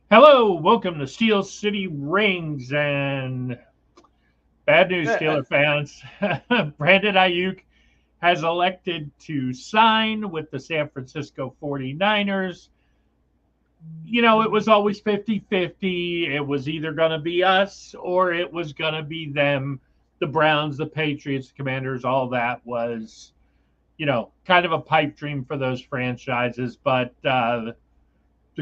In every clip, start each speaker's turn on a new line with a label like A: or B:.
A: Hello, welcome to Steel City Rings and bad news, Steeler fans. Brandon Ayuk has elected to sign with the San Francisco 49ers. You know, it was always 50-50. It was either going to be us or it was going to be them. The Browns, the Patriots, the Commanders, all that was, kind of a pipe dream for those franchises. But the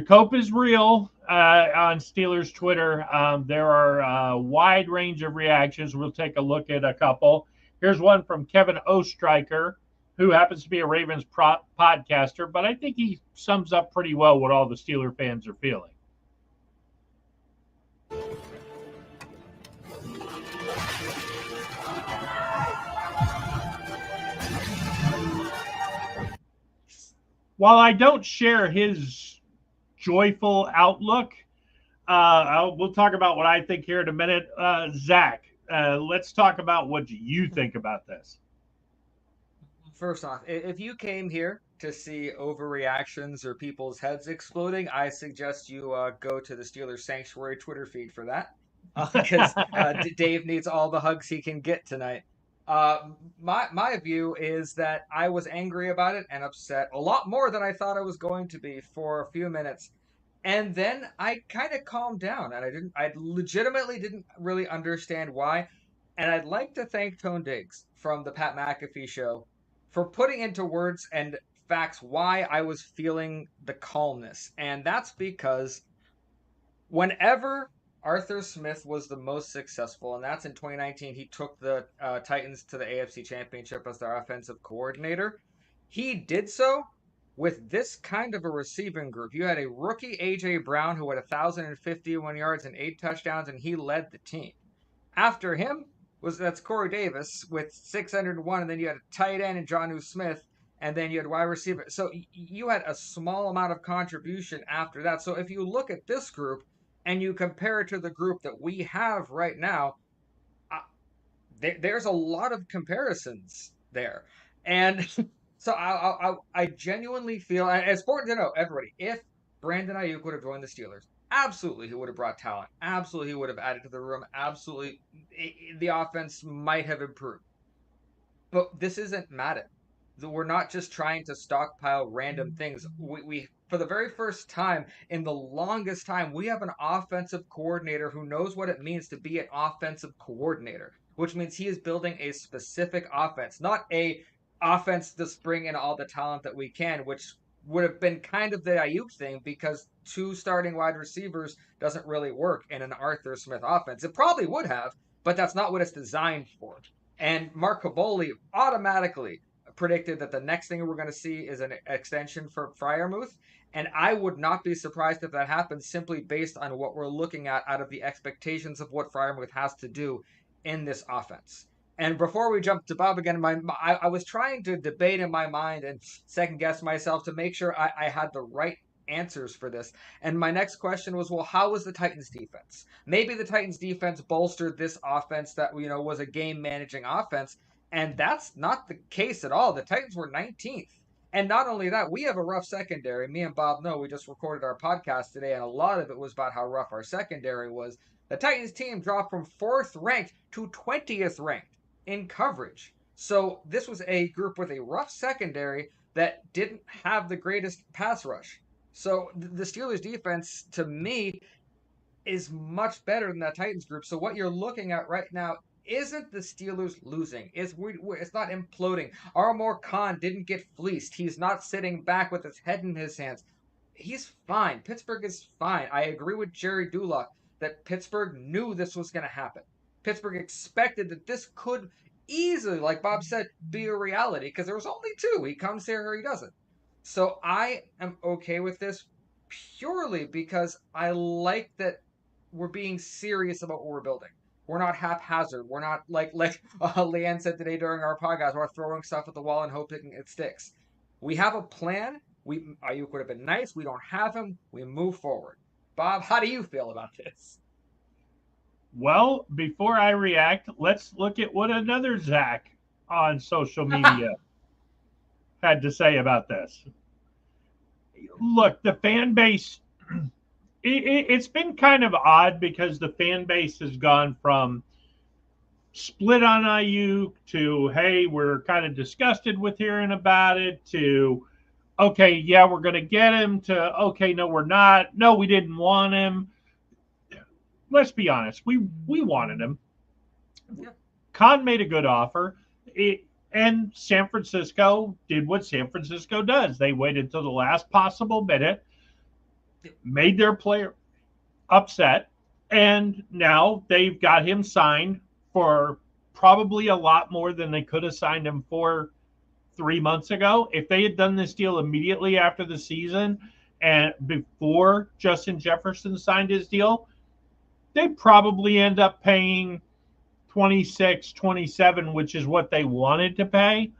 A: cope is real on Steelers Twitter. There are a wide range of reactions. We'll take a look at a couple. Here's one from Kevin Ostriker, who happens to be a Ravens podcaster, but I think he sums up pretty well what all the Steeler fans are feeling. While I don't share his joyful outlook, we'll talk about what I think here in a minute. Zach, let's talk about what you think about this.
B: First off, if you came here to see overreactions or people's heads exploding, I suggest you go to the Steelers Sanctuary Twitter feed for that, because Dave needs all the hugs he can get tonight. My view is that I was angry about it and upset a lot more than I thought I was going to be for a few minutes. And then I kind of calmed down and I legitimately didn't really understand why. And I'd like to thank Tone Diggs from the Pat McAfee show for putting into words and facts why I was feeling the calmness. And that's because whenever Arthur Smith was the most successful, and that's in 2019, he took the Titans to the AFC Championship as their offensive coordinator. He did so with this kind of a receiving group. You had a rookie A.J. Brown who had 1,051 yards and 8 touchdowns, and he led the team. After him that's Corey Davis with 601, and then you had a tight end and Jonnu Smith, and then you had wide receiver. So you had a small amount of contribution after that. So if you look at this group and you compare it to the group that we have right now, there's a lot of comparisons there. And so I genuinely feel, and it's important to know, everybody, if Brandon Ayuk would have joined the Steelers, absolutely he would have brought talent. Absolutely he would have added to the room. Absolutely the offense might have improved. But this isn't Madden. We're not just trying to stockpile random things. We for the very first time in the longest time, we have an offensive coordinator who knows what it means to be an offensive coordinator, which means he is building a specific offense, not a offense to bring in all the talent that we can, which would have been kind of the Ayuk thing because two starting wide receivers doesn't really work in an Arthur Smith offense. It probably would have, but that's not what it's designed for. And Mark Caboli automatically predicted that the next thing we're going to see is an extension for Fryermuth. And I would not be surprised if that happens simply based on what we're looking at out of the expectations of what Fryermuth has to do in this offense. And before we jump to Bob again, I was trying to debate in my mind and second guess myself to make sure I had the right answers for this. And my next question was, well, how was the Titans defense? Maybe the Titans defense bolstered this offense that, was a game managing offense. And that's not the case at all. The Titans were 19th. And not only that, we have a rough secondary. Me and Bob know we just recorded our podcast today, and a lot of it was about how rough our secondary was. The Titans team dropped from 4th ranked to 20th ranked in coverage. So this was a group with a rough secondary that didn't have the greatest pass rush. So the Steelers defense, to me, is much better than that Titans group. So what you're looking at right now isn't the Steelers losing. It's not imploding. Armor Khan didn't get fleeced. He's not sitting back with his head in his hands. He's fine. Pittsburgh is fine. I agree with Jerry Dulock that Pittsburgh knew this was going to happen. Pittsburgh expected that this could easily, like Bob said, be a reality because there was only two. He comes here or he doesn't. So I am okay with this purely because I like that we're being serious about what we're building. We're not haphazard. We're not like Leanne said today during our podcast. We're throwing stuff at the wall and hoping it sticks. We have a plan. Ayuk would have been nice. We don't have him. We move forward. Bob, how do you feel about this?
A: Well, before I react, let's look at what another Zach on social media had to say about this. Look, the fan base it's been kind of odd because the fan base has gone from split on Ayuk to, hey, we're kind of disgusted with hearing about it, to, okay, yeah, we're going to get him, to, okay, no, we're not. No, we didn't want him. Let's be honest. We wanted him.
B: Yeah.
A: Khan made a good offer. And San Francisco did what San Francisco does. They waited till the last possible minute, made their player upset, and now they've got him signed for probably a lot more than they could have signed him for 3 months ago. If they had done this deal immediately after the season and before Justin Jefferson signed his deal, they'd probably end up paying 26, 27, which is what they wanted to pay.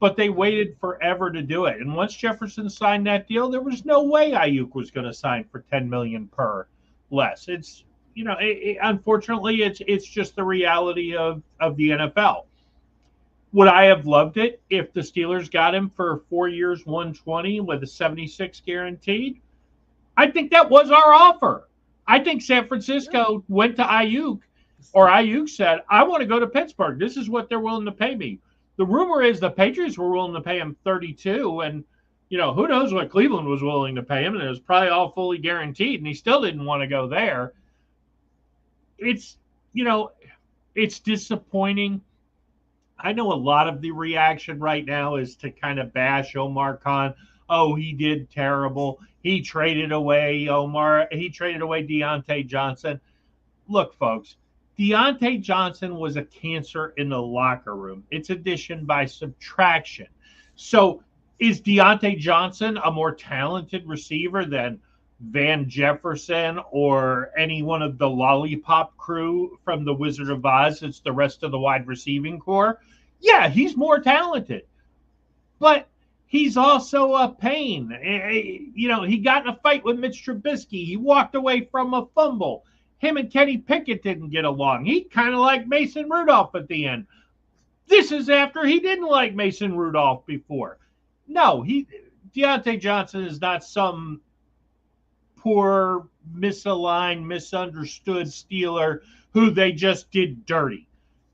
A: But they waited forever to do it. And once Jefferson signed that deal, there was no way Ayuk was going to sign for 10 million per less. It's, unfortunately, it's just the reality of the NFL. Would I have loved it if the Steelers got him for 4 years, 120 with a 76 guaranteed? I think that was our offer. I think San Francisco went to Ayuk, or Ayuk said, I want to go to Pittsburgh. This is what they're willing to pay me. The rumor is the Patriots were willing to pay him 32, and who knows what Cleveland was willing to pay him, and it was probably all fully guaranteed, and he still didn't want to go there. It's disappointing. I know a lot of the reaction right now is to kind of bash Omar Khan. Oh, he did terrible. He traded away Deontay Johnson. Look, folks, Deontay Johnson was a cancer in the locker room. It's addition by subtraction. So is Deontay Johnson a more talented receiver than Van Jefferson or any one of the lollipop crew from the Wizard of Oz? It's the rest of the wide receiving core. Yeah, he's more talented. But he's also a pain. He got in a fight with Mitch Trubisky. He walked away from a fumble. Him and Kenny Pickett didn't get along. He kind of liked Mason Rudolph at the end. This is after he didn't like Mason Rudolph before. No, Deontay Johnson is not some poor, misaligned, misunderstood Steeler who they just did dirty.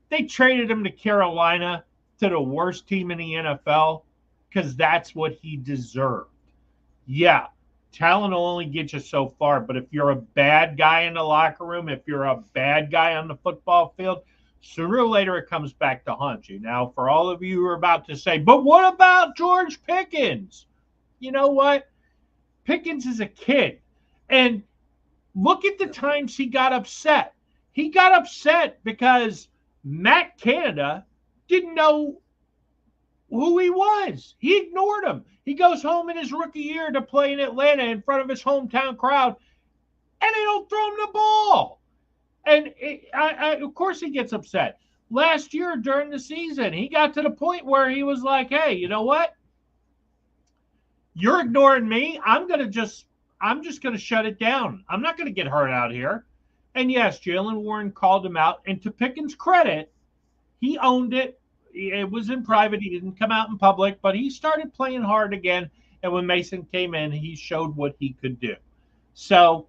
A: They traded him to Carolina, to the worst team in the NFL, because that's what he deserved. Yeah, talent will only get you so far, but if you're a bad guy in the locker room, if you're a bad guy on the football field, sooner or later it comes back to haunt you. Now, for all of you who are about to say, but what about George Pickens? You know what? Pickens is a kid. And look at the times he got upset. He got upset because Matt Canada didn't know who he was. He ignored him. He goes home in his rookie year to play in Atlanta in front of his hometown crowd, and they don't throw him the ball. And of course he gets upset. Last year during the season, he got to the point where he was like, hey, you know what? You're ignoring me. I'm just going to shut it down. I'm not going to get hurt out here. And yes, Jaylen Warren called him out. And to Pickens' credit, he owned it. It was in private. He didn't come out in public, but he started playing hard again. And when Mason came in, he showed what he could do. So,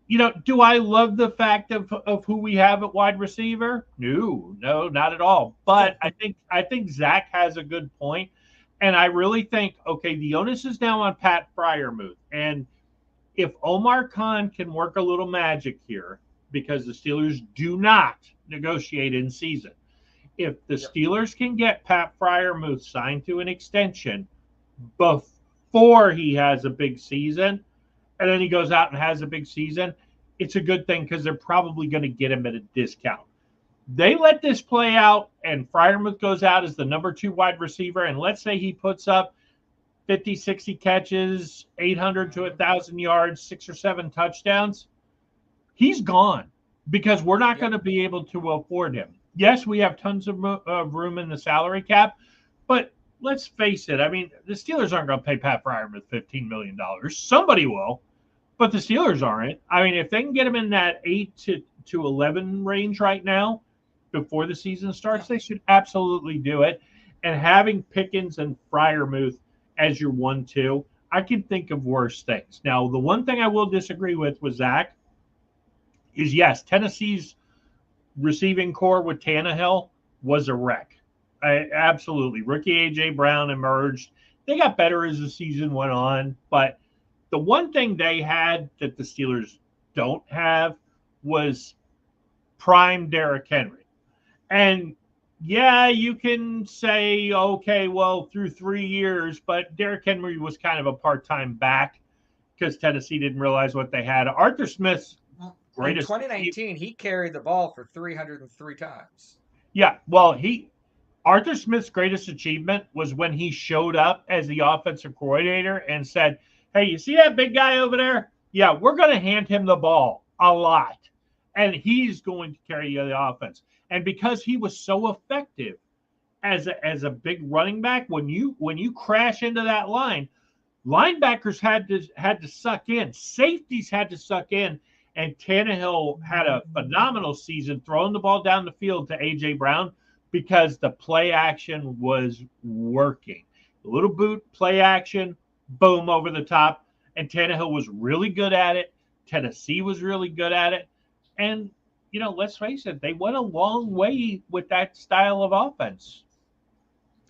A: do I love the fact of who we have at wide receiver? No, not at all. But I think Zach has a good point. And I really think, okay, the onus is now on Pat Freiermuth. And if Omar Khan can work a little magic here, because the Steelers do not negotiate in season, if the Steelers can get Pat Freiermuth signed to an extension before he has a big season, and then he goes out and has a big season, it's a good thing because they're probably going to get him at a discount. They let this play out, and Freiermuth goes out as the number 2 wide receiver, and let's say he puts up 50, 60 catches, 800 to 1,000 yards, 6 or 7 touchdowns, he's gone because we're not going to be able to afford him. Yes, we have tons of room in the salary cap, but let's face it. I mean, the Steelers aren't going to pay Pat Freiermuth $15 million. Somebody will, but the Steelers aren't. I mean, if they can get him in that 8 to 11 range right now before the season starts, they should absolutely do it. And having Pickens and Freiermuth as your 1-2, I can think of worse things. Now, the one thing I will disagree with Zach is yes, Tennessee's receiving core with Tannehill was a wreck. Absolutely. Rookie A.J. Brown emerged. They got better as the season went on, but the one thing they had that the Steelers don't have was prime Derrick Henry. And yeah, you can say, okay, well, through 3 years, but Derrick Henry was kind of a part time back because Tennessee didn't realize what they had. Arthur Smith's
B: In
A: greatest achievement.
B: 2019, he carried the ball for 303 times.
A: Yeah, well, Arthur Smith's greatest achievement was when he showed up as the offensive coordinator and said, "Hey, you see that big guy over there? Yeah, we're going to hand him the ball a lot, and he's going to carry the offense." And because he was so effective as a big running back, when you crash into that line, linebackers had to suck in, safeties had to suck in, and Tannehill had a phenomenal season throwing the ball down the field to AJ Brown because the play action was working. The little boot play action, boom over the top, and Tannehill was really good at it. Tennessee was really good at it, and let's face it, they went a long way with that style of offense.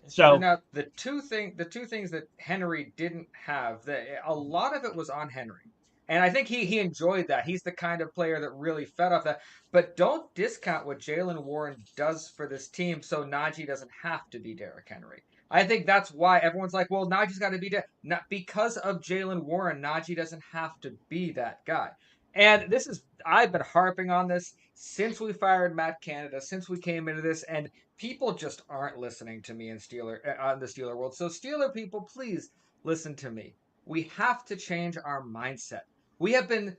B: It's true.
A: So
B: Now, the two things that Henry didn't have, a lot of it was on Henry, and I think he enjoyed that. He's the kind of player that really fed off that. But don't discount what Jaylen Warren does for this team, so Najee doesn't have to be Derrick Henry. I think that's why everyone's like, well, Najee's got to be not because of Jaylen Warren. Najee doesn't have to be that guy. And this is I've been harping on this since we fired Matt Canada, since we came into this, and people just aren't listening to me in Steeler on the Steeler world. So Steeler people, please listen to me. We have to change our mindset. We have been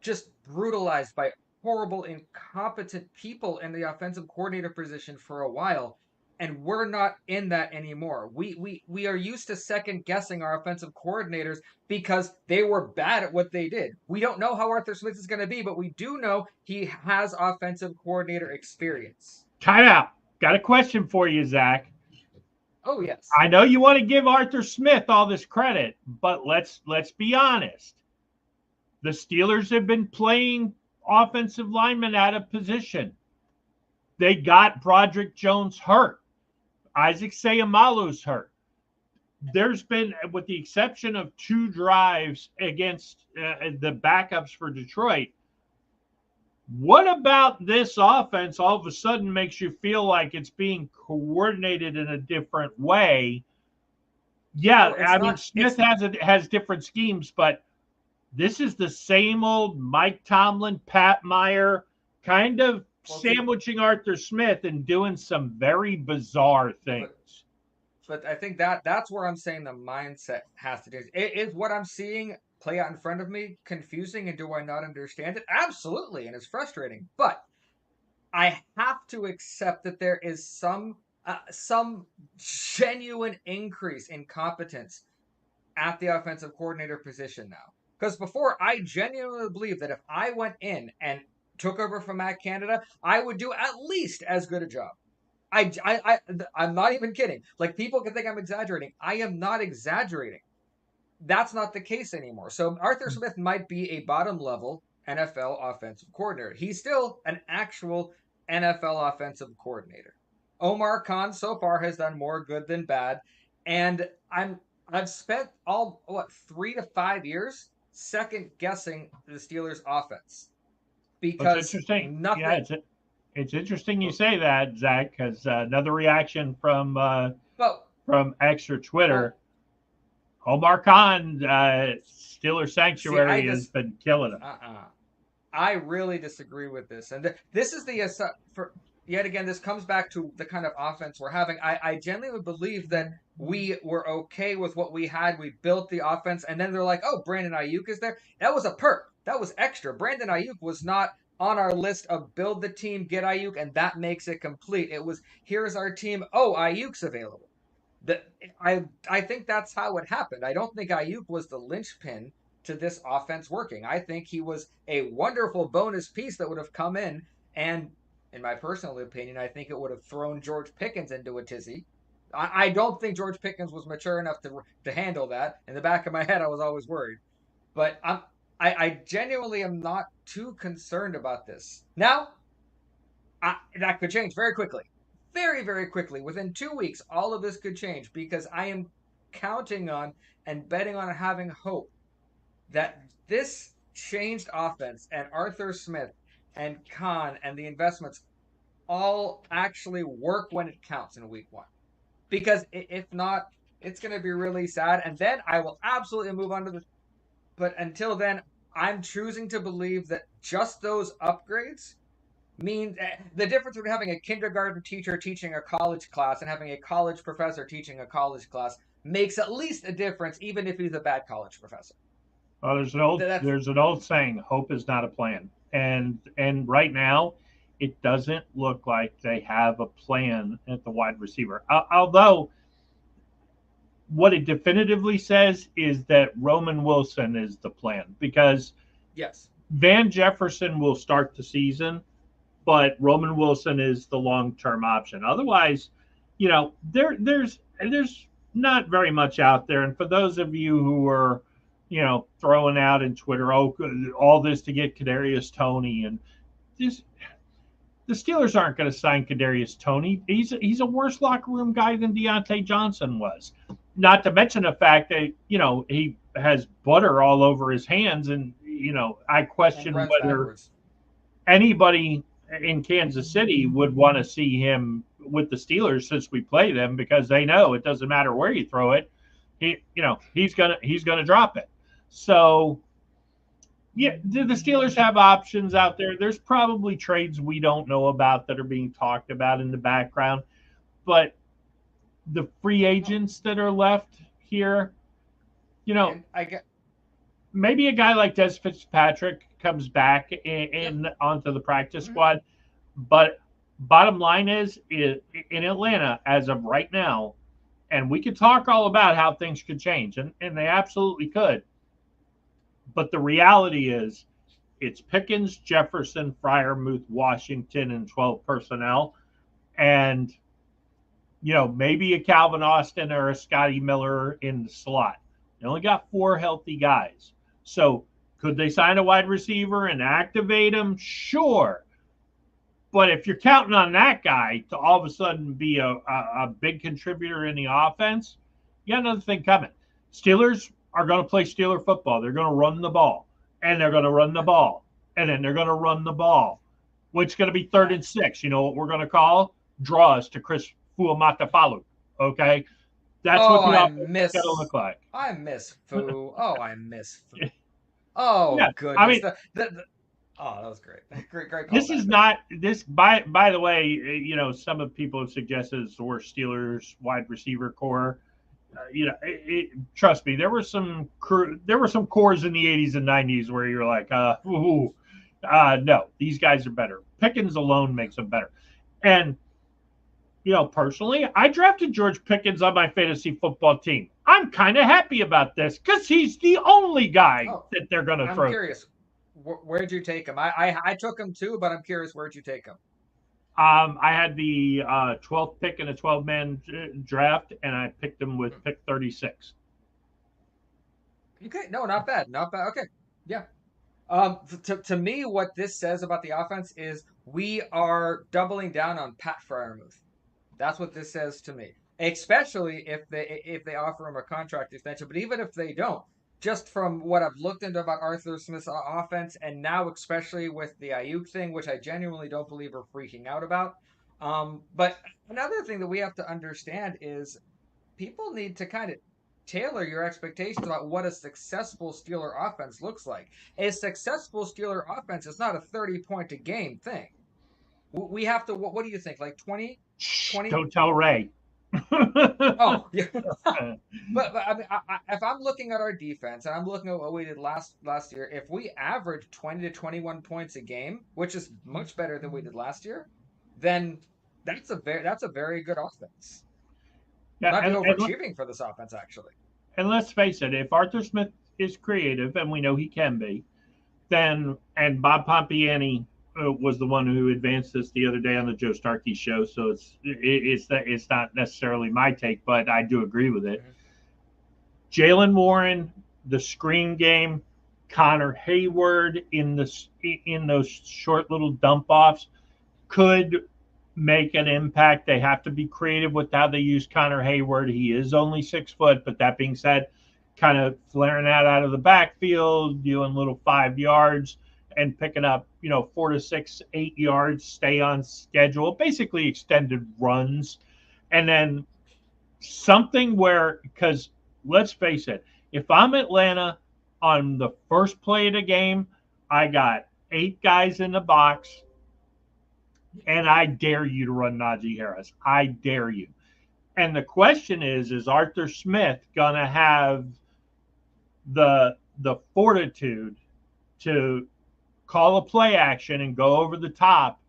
B: just brutalized by horrible, incompetent people in the offensive coordinator position for a while, and we're not in that anymore. We are used to second guessing our offensive coordinators because they were bad at what they did. We don't know how Arthur Smith is going to be, but we do know he has offensive coordinator experience.
A: time out. Got a question for you, Zach.
B: Oh yes.
A: I know you want to give Arthur Smith all this credit, but let's be honest. The Steelers have been playing offensive linemen out of position. They got Broderick Jones hurt. Isaac Sayamalu's hurt. There's been, with the exception of 2 drives against the backups for Detroit, what about this offense all of a sudden makes you feel like it's being coordinated in a different way? Yeah,
B: Well, it's
A: I mean
B: not.
A: Smith
B: It's
A: has different schemes, but this is the same old Mike Tomlin, Pat Meyer, kind of
B: well, see,
A: sandwiching Arthur Smith and doing some very bizarre
B: but
A: things.
B: I think that's where I'm saying the mindset has to do. Is what I'm seeing play out in front of me confusing, and do I not understand it? Absolutely, and it's frustrating. But I have to accept that there is some genuine increase in competence at the offensive coordinator position now. Because before, I genuinely believe that if I went in and took over from Matt Canada, I would do at least as good a job. I'm not even kidding. Like people can think I'm exaggerating. I am not exaggerating. That's not the case anymore. So Arthur Smith might be a bottom level NFL offensive coordinator. He's still an actual NFL offensive coordinator. Omar Khan so far has done more good than bad, and I've spent all 3 to 5 years second guessing the Steelers offense
A: It's
B: because
A: interesting. Yeah,
B: nothing.
A: it's interesting you say that, Zach, because another reaction
B: Well,
A: from X or Twitter,
B: well,
A: Omar Khan, Steeler
B: see, I
A: Sanctuary has
B: just
A: been killing him.
B: I really disagree with this, and this is the for yet again. This comes back to the kind of offense we're having. I genuinely believe that we were okay with what we had. We built the offense, and then they're like, "Oh, Brandon Ayuk is there." That was a perk. That was extra. Brandon Ayuk was not on our list of build the team, get Ayuk, and that makes it complete. It was here's our team. Oh, Ayuk's available. The, I think that's how it happened. I don't think Ayuk was the linchpin to this offense working. I think he was a wonderful bonus piece that would have come in, and in my personal opinion, I think it would have thrown George Pickens into a tizzy. I don't think George Pickens was mature enough to handle that. In the back of my head, I was always worried. But I genuinely am not too concerned about this. Now, that could change very quickly. Very, very quickly. Within 2 weeks, all of this could change because I am counting on and betting on having hope that this changed offense and Arthur Smith and Khan and the investments all actually work when it counts in week one. Because if not, it's going to be really sad. And then I will absolutely move on to the. But until then, I'm choosing to believe that just those upgrades mean the difference between having a kindergarten teacher teaching a college class and having a college professor teaching a college class makes at least a difference, even if he's a bad college professor.
A: Well,
B: That's
A: there's an old saying, hope is not a plan. And right now, it doesn't look like they have a plan at the wide receiver. Although what it definitively says is that Roman Wilson is the plan, because
B: yes.
A: Van Jefferson will start the season, but Roman Wilson is the long-term option. Otherwise, there's not very much out there. And for those of you who are, throwing out in Twitter, oh, all this to get Kadarius Toney, and this, the Steelers aren't going to sign Kadarius Toney. He's a worse locker room guy than Deontay Johnson was. Not to mention the fact that he has butter all over his hands, and I question whether
B: backwards.
A: anybody in Kansas City would want to see him with the Steelers since we play them, because they know it doesn't matter where you throw it. He's gonna drop it. So yeah, do the Steelers have options out there? There's probably trades we don't know about that are being talked about in the background, but the free agents that are left here,
B: I get
A: maybe a guy like Des Fitzpatrick comes back in onto the practice squad. But bottom line is in Atlanta, as of right now, and we could talk all about how things could change, and they absolutely could. But the reality is it's Pickens, Jefferson, Freiermuth, Washington, and 12 personnel. And, maybe a Calvin Austin or a Scotty Miller in the slot. They only got 4 healthy guys. So could they sign a wide receiver and activate him? Sure. But if you're counting on that guy to all of a sudden be a big contributor in the offense, you got another thing coming. Steelers are going to play Steeler football. They're going to run the ball, and they're going to run the ball, and then they're going to run the ball, which is going to be 3rd and 6. You know what we're going to call? Draws to Chris Fuamatafalu. Okay? That's what the offense is going to look like.
B: I miss Fu. Oh, I miss Fu. Oh, yeah, goodness.
A: I mean,
B: oh, that was great. Great.
A: This is not this. By the way, some of people have suggested it's the worst Steelers wide receiver core. Trust me, there were some cores in the 80s and 90s where you're like, no, these guys are better. Pickens alone makes them better. And personally, I drafted George Pickens on my fantasy football team. I'm kind of happy about this because he's the only guy that they're going to throw.
B: I'm curious. Where'd you take him? I took him too, but I'm curious, where'd you take him?
A: I had the 12th pick in a 12-man draft, and I picked him with pick 36.
B: Okay, no, not bad. Okay, yeah. To me, what this says about the offense is we are doubling down on Pat Freiermuth. That's what this says to me. Especially if they offer him a contract extension, but even if they don't, just from what I've looked into about Arthur Smith's offense, and now especially with the AIYUK thing, which I genuinely don't believe we're freaking out about. But another thing that we have to understand is people need to kind of tailor your expectations about what a successful Steeler offense looks like. A successful Steeler offense is not a 30-point a game thing. We have to, what do you think, like 20?
A: Don't tell Ray.
B: Oh, yeah. but I mean, if I'm looking at our defense and I'm looking at what we did last year, if we average 20 to 21 points a game, which is much better than we did last year, then that's a very good offense. Yeah, not overachieving for this offense, actually.
A: And let's face it, if Arthur Smith is creative, and we know he can be, then and Bob Pompiani was the one who advanced this the other day on the Joe Starkey show, so it's not necessarily my take, but I do agree with it.
B: Mhm.
A: Jalen Warren, the screen game, Connor Hayward in those short little dump offs could make an impact. They have to be creative with how they use Connor Hayward. He is only 6 foot, but that being said, kind of flaring out of the backfield, doing little 5 yards and picking up, 4 to 6, 8 yards, stay on schedule, basically extended runs. And then something where, because let's face it, if I'm Atlanta on the first play of the game, I got 8 guys in the box and I dare you to run Najee Harris. I dare you. And the question is Arthur Smith gonna have the fortitude to call a play action and go over the top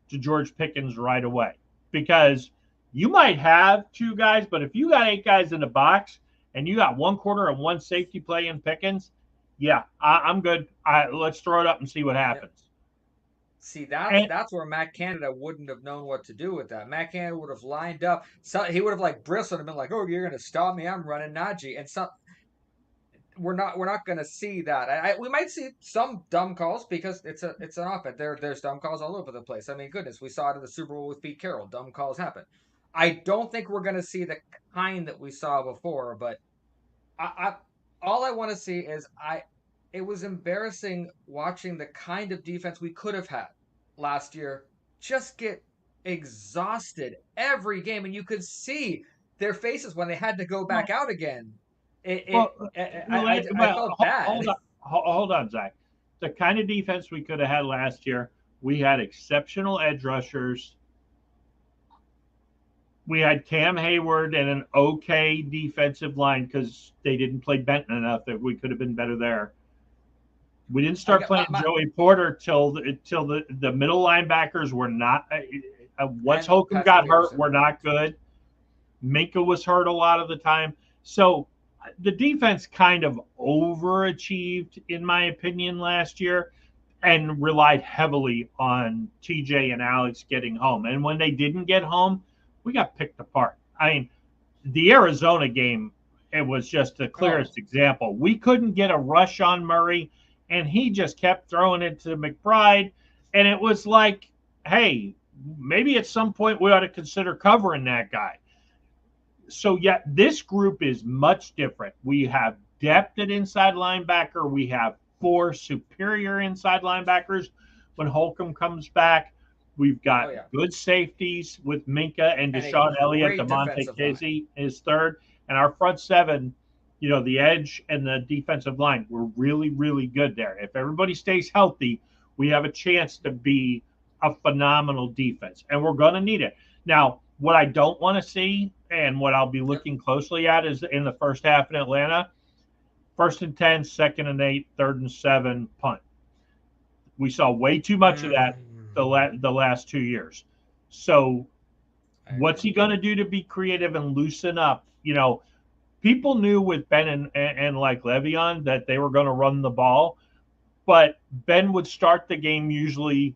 A: to George Pickens right away? Because you might have 2 guys, but if you got 8 guys in the box and you got one corner and one safety play in Pickens, yeah, I'm good. Let's throw it up and see what
B: Yep.
A: happens.
B: See, that's
A: And
B: that's where Matt Canada wouldn't have known what to do with that. Matt Canada would have lined up. So he would have like bristled and been like, "Oh, you're gonna stop me? I'm running Najee." And so we're not gonna see that. We might see some dumb calls because it's an offense. There's dumb calls all over the place. I mean, goodness, we saw it in the Super Bowl with Pete Carroll. Dumb calls happen. I don't think we're gonna see the kind that we saw before, but I all I want to see is it was embarrassing watching the kind of defense we could have had last year just get exhausted every game, and you could see their faces when they had to go back
A: well,
B: out again.
A: well,
B: I felt bad.
A: hold on, Zach. The kind of defense we could have had last year, we had exceptional edge rushers. We had Cam Hayward and an okay defensive line because they didn't play Benton enough that we could have been better there. We didn't
B: I
A: start
B: got
A: playing Joey Porter till the middle linebackers were not. Once
B: and
A: Holcomb
B: Patrick
A: got hurt,
B: Peterson,
A: we're
B: right?
A: not good. Minka was hurt a lot of the time. So the defense kind of overachieved, in my opinion, last year and relied heavily on TJ and Alex getting home. And when they didn't get home, we got picked apart. I mean, the Arizona game, it was just the
B: Oh,
A: clearest example. We couldn't get a rush on Murray, and he just kept throwing it to McBride. And it was like, hey, maybe at some point we ought to consider covering that guy. So yet this group is much different. We have depth at inside linebacker. We have 4 superior inside linebackers when Holcomb comes back. We've
B: oh
A: got
B: yeah,
A: good safeties with Minka and
B: and a
A: Deshaun Elliott.
B: great
A: DeMonte
B: defensive line.
A: Casey is third. And our front seven, the edge and the defensive line, we're really, really good there. If everybody stays healthy, we have a chance to be a phenomenal defense, and we're going to need it. Now, what I don't want to see and what I'll be
B: Yep.
A: looking closely at is in the first half in Atlanta, 1st and 10, 2nd and 8, 3rd and 7, punt. We saw way too much of that the last 2 years. So,
B: I
A: what's
B: agree.
A: he going to do to be creative and loosen up? People knew with Ben and like Le'Veon that they were going to run the ball, but Ben would start the game usually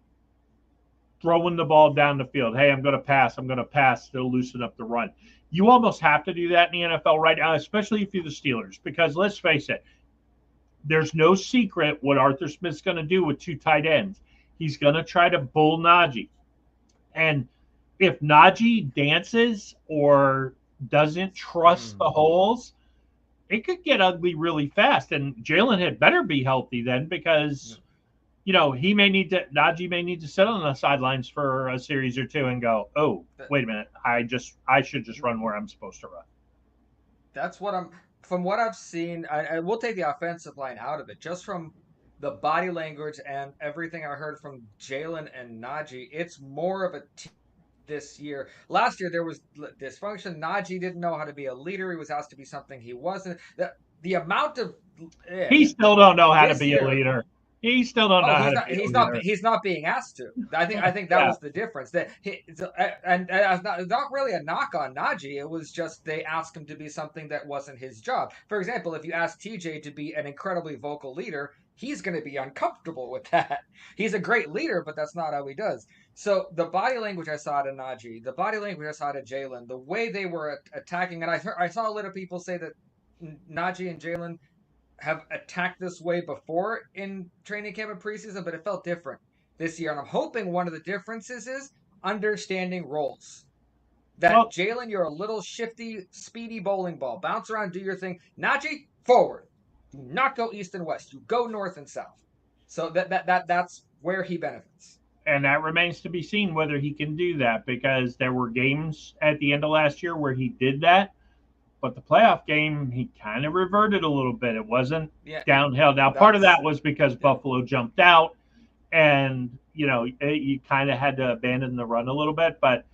A: throwing the ball down the field. Hey, I'm going to pass. I'm going to pass to loosen up the run. You almost have to do that in the NFL right now, especially if you're the Steelers, because let's face it, there's no secret what Arthur Smith's going to do with 2 tight ends. He's going to try to bull Najee. And if Najee dances or doesn't trust the
B: Mm.
A: holes, it could get ugly really fast. And Jalen had better be healthy then
B: No.
A: because Najee may need to sit on the sidelines for a series or two and go, oh,
B: That-
A: wait a minute, I should just run where I'm supposed to run.
B: That's what I'm. From what I've seen, I will take the offensive line out of it. Just from the body language and everything I heard from Jalen and Najee, it's more of a team this year. Last year there was dysfunction. Najee didn't know how to be a leader. He was asked to be something he wasn't. The amount of
A: He still don't know how to
B: this
A: be a
B: year,
A: leader. He still don't know
B: Oh,
A: how
B: he's
A: to
B: not.
A: field either.
B: He's not being asked to. I think that
A: Yeah.
B: was the difference. That and it's not really a knock on Najee. It was just they asked him to be something that wasn't his job. For example, if you ask TJ to be an incredibly vocal leader, he's going to be uncomfortable with that. He's a great leader, but that's not how he does. So the body language I saw to Najee, the body language I saw to Jalen, the way they were attacking, and I saw a lot of people say that Najee and Jalen have attacked this way before in training camp and preseason, but it felt different this year. And I'm hoping one of the differences is understanding roles. That
A: Well,
B: Jalen, you're a little shifty, speedy bowling ball. Bounce around, do your thing. Najee, forward. Do not go east and west. You go north and south. So that's where he benefits.
A: and that remains to be seen whether he can do that because there were games at the end of last year where he did that, but the playoff game he kind of reverted a little bit. It wasn't
B: Yeah,
A: downhill. Now, part of
B: that's
A: that was because
B: yeah.
A: Buffalo jumped out, and you kind of had to abandon the run a little bit. But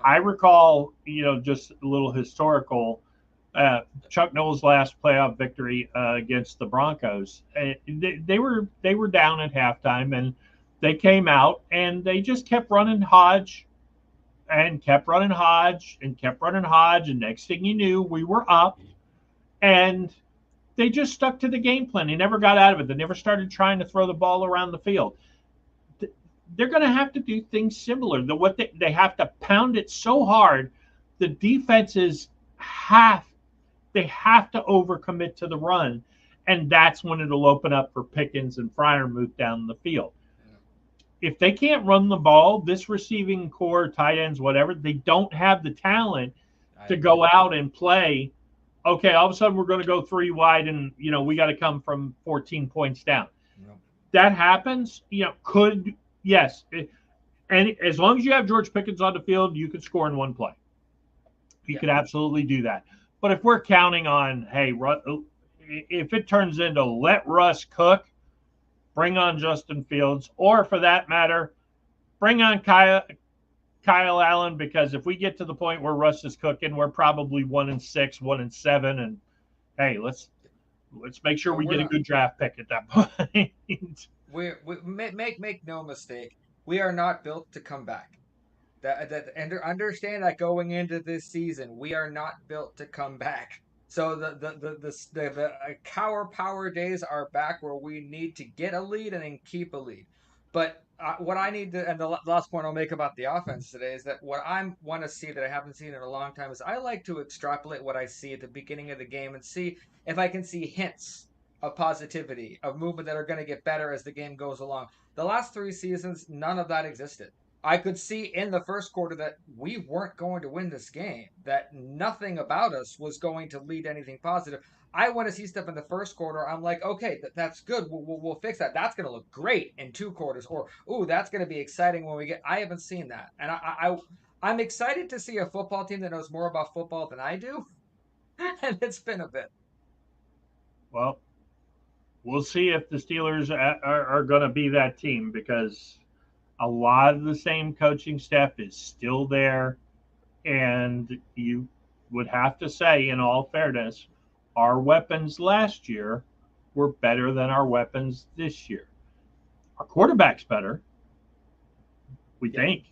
A: I recall just a little historical. Chuck Noll's last playoff victory against the Broncos. They were down at halftime, and they came out and they just kept running Hodge and kept running Hodge and kept running Hodge. And next thing you knew, we were up, and they just stuck to the game plan. They never got out of it. They never started trying to throw the ball around the field. They're going to have to do things similar. They have to pound it so hard. The defenses have to overcommit to the run, and that's when it'll open up for Pickens and Freiermuth down the field. If they can't run the ball, this receiving core, tight ends, whatever, they don't have the talent to go out and play. Okay, all of a sudden we're going to go 3 wide, and we got to come from 14 points down.
B: No.
A: That happens. Yes, and as long as you have George Pickens on the field, you can score in one play. You could absolutely do that. But if we're counting on, hey, if it turns into let Russ cook, bring on Justin Fields, or for that matter, bring on Kyle Allen, because if we get to the point where Russ is cooking, we're probably 1-6, 1-7, and hey, let's make sure we get a good draft pick at that point.
B: we make no mistake, we are not built to come back. And understand that going into this season, we are not built to come back. So the cower power days are back where we need to get a lead and then keep a lead. But what I need to, and the last point I'll make about the offense today is that what I want to see that I haven't seen in a long time is I like to extrapolate what I see at the beginning of the game and see if I can see hints of positivity, of movement that are going to get better as the game goes along. The last 3 seasons, none of that existed. I could see in the first quarter that we weren't going to win this game, that nothing about us was going to lead to anything positive. I want to see stuff in the first quarter. I'm like, okay, that's good. We'll fix that. That's going to look great in 2 quarters. Or, ooh, that's going to be exciting when we get. I haven't seen that, and I'm excited to see a football team that knows more about football than I do, and it's been a bit.
A: Well, we'll see if the Steelers are going to be that team, because a lot of the same coaching staff is still there. And you would have to say, in all fairness, our weapons last year were better than our weapons this year. Our quarterback's better, we think.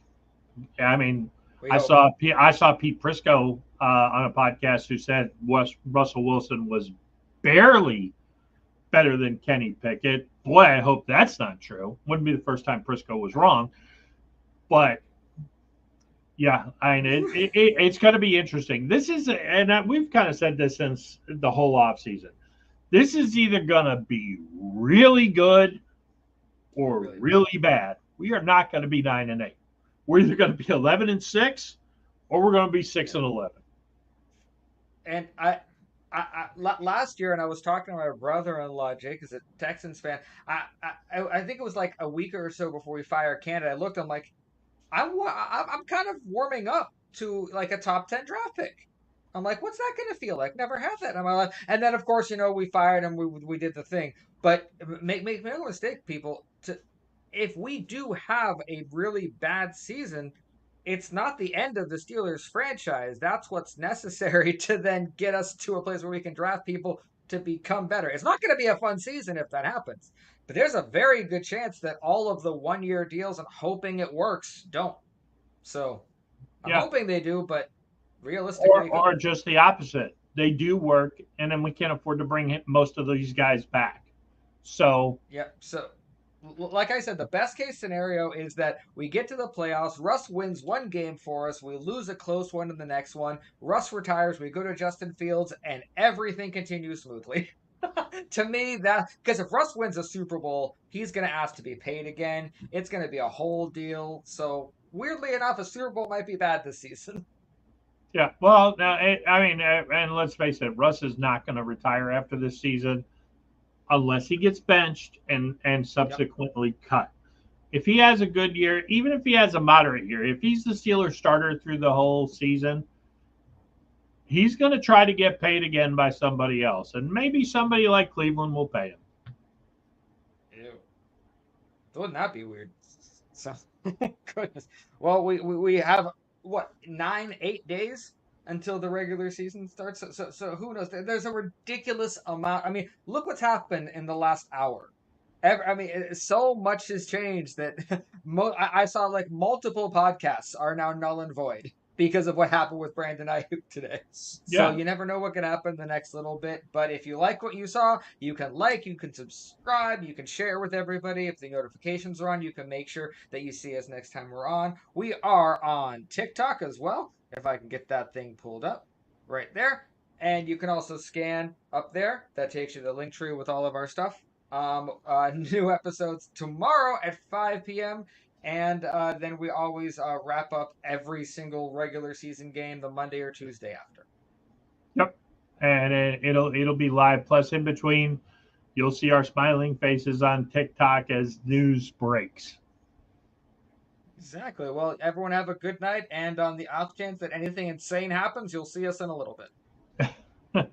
A: I mean, I saw Pete Prisco on a podcast who said Russell Wilson was barely better than Kenny Pickett. Boy, I hope that's not true. Wouldn't be the first time Prisco was wrong. But yeah, I mean, it's going to be interesting. This is, and we've kind of said this since the whole offseason. This is either going to be really good or really bad. We are not going to be 9-8. We're either going to be 11-6 or we're going to be 6-11.
B: And last year, and I was talking to my brother-in-law Jake, who's a Texans fan. I think it was like a week or so before we fired Canada. I looked, I'm like, I'm kind of warming up to like a top 10 draft pick. I'm like, what's that going to feel like? Never had that in my life. And then, of course, we fired him. We did the thing. But make no mistake, people. If we do have a really bad season, it's not the end of the Steelers franchise. That's what's necessary to then get us to a place where we can draft people to become better. It's not going to be a fun season if that happens, but there's a very good chance that all of the 1 year deals, I'm hoping it works, don't. So I'm
A: Yeah.
B: hoping they do, but realistically,
A: Or just the opposite. They do work, and then we can't afford to bring most of these guys back. So
B: yeah. So, like I said, the best case scenario is that we get to the playoffs. Russ wins one game for us. We lose a close one in the next one. Russ retires. We go to Justin Fields, and everything continues smoothly. To me, that because if Russ wins a Super Bowl, he's going to ask to be paid again. It's going to be a whole deal. So, weirdly enough, a Super Bowl might be bad this season.
A: yeah, well, now I mean, and let's face it, Russ is not going to retire after this season unless he gets benched and
B: Yep.
A: subsequently cut. If he has a good year, even if he has a moderate year, if he's the Steelers starter through the whole season, he's going to try to get paid again by somebody else, and maybe somebody like Cleveland will pay him.
B: Ew. Wouldn't that be weird? So, goodness. Well, we have what 9, 8 days until the regular season starts. So who knows? There's a ridiculous amount. I mean, look what's happened in the last hour. I mean, so much has changed that I saw like multiple podcasts are now null and void because of what happened with Brandon Ayuk today. So
A: Yeah,
B: you never know what could happen the next little bit. But if you like what you saw, you can like, you can subscribe, you can share with everybody. If the notifications are on, you can make sure that you see us next time we're on. We are on TikTok as well. If I can get that thing pulled up right there. And you can also scan up there. That takes you to the link tree with all of our stuff. New episodes tomorrow at 5 p.m. And then we always wrap up every single regular season game the Monday or Tuesday after.
A: yep, and it'll be live. Plus, in between, you'll see our smiling faces on TikTok as news breaks.
B: Exactly. Well, everyone have a good night. And on the off chance that anything insane happens, you'll see us in a little bit.